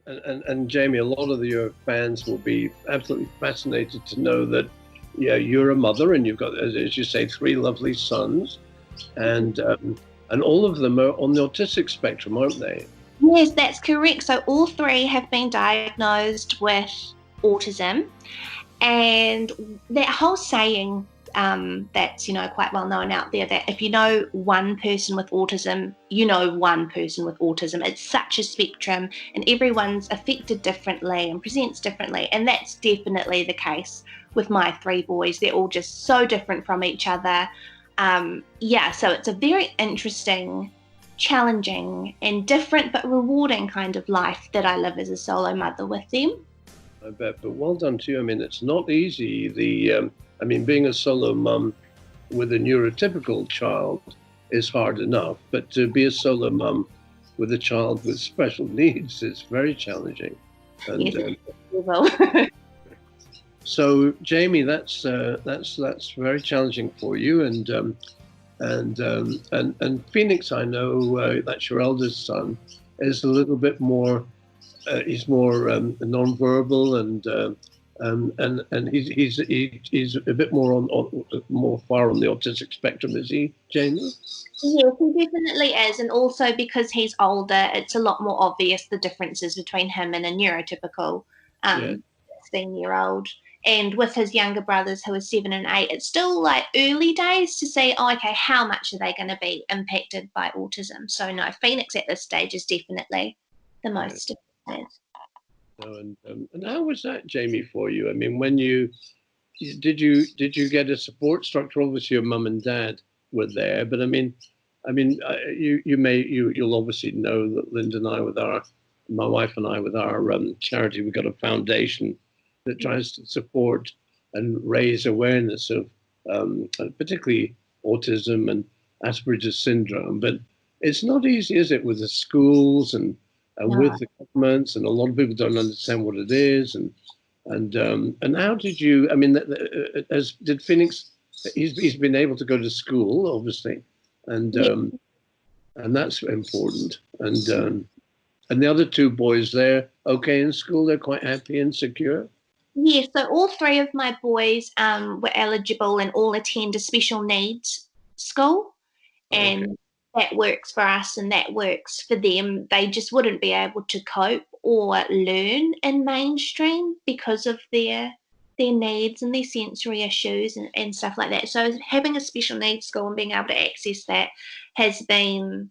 And Jamie, a lot of your fans will be absolutely fascinated to know that, yeah, you're a mother and you've got, as you say, 3 lovely sons, and all of them are on the autistic spectrum, aren't they? Yes, that's correct. So all 3 have been diagnosed with autism, and that whole saying that's quite well known out there, that if you know one person with autism, you know one person with autism. It's such a spectrum, and everyone's affected differently and presents differently, and that's definitely the case with my 3 boys. They're all just so different from each other. So it's a very interesting, challenging and different but rewarding kind of life that I live as a solo mother with them. I bet, but well done to you. I mean, it's not easy. Being a solo mum with a neurotypical child is hard enough, but to be a solo mum with a child with special needs is very challenging. And yes, so, Jamie, that's very challenging for you. And Phoenix, I know that's your eldest son, is a little bit more. He's more non-verbal, and he's a bit more far on the autistic spectrum, is he, Jamie? Yes, he definitely is, and also because he's older, it's a lot more obvious the differences between him and a neurotypical 16-year-old. And with his younger brothers, who are 7 and 8, it's still like early days to say, okay, how much are they going to be impacted by autism? So no, Phoenix at this stage is definitely the most affected. And how was that, Jamie, for you? I mean, when did you get a support structure? Obviously, your mum and dad were there, but you'll obviously know that Linda and I, my wife and I, with our charity, we've got a foundation that tries to support and raise awareness of particularly autism and Asperger's syndrome. But it's not easy, is it, with the schools and with the governments, and a lot of people don't understand what it is. And how did you? I mean, did Phoenix? He's been able to go to school, obviously, and that's important. And the other 2 boys, they're okay in school. They're quite happy and secure. Yes, so all 3 of my boys were eligible and all attend a special needs school, and that works for us and that works for them. They just wouldn't be able to cope or learn in mainstream because of their needs and their sensory issues and stuff like that. So having a special needs school and being able to access that has been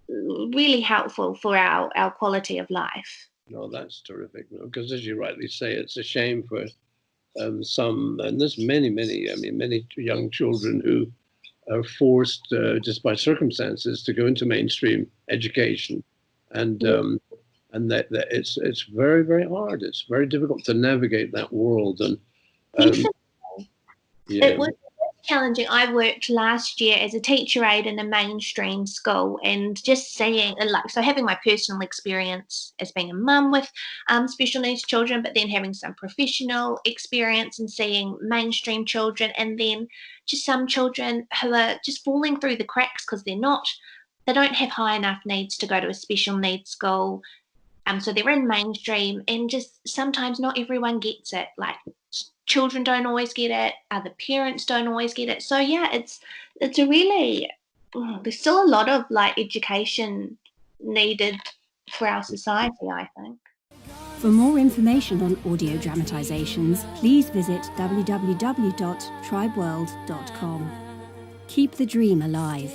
really helpful for our quality of life. No, that's terrific, because as you rightly say, it's a shame for some, and there's many young children who are forced just by circumstances to go into mainstream education, and that it's very, very hard. It's very difficult to navigate that world, and it was challenging. I worked last year as a teacher aide in a mainstream school, and just seeing, so having my personal experience as being a mum with special needs children, but then having some professional experience and seeing mainstream children, and then just some children who are just falling through the cracks because they don't have high enough needs to go to a special needs school. So they're in mainstream, and just sometimes not everyone gets it. Like, children don't always get it, other parents don't always get it. So yeah, it's a really, there's still a lot of education needed for our society, I think. For more information on audio dramatisations, please visit www.tribeworld.com. Keep the dream alive.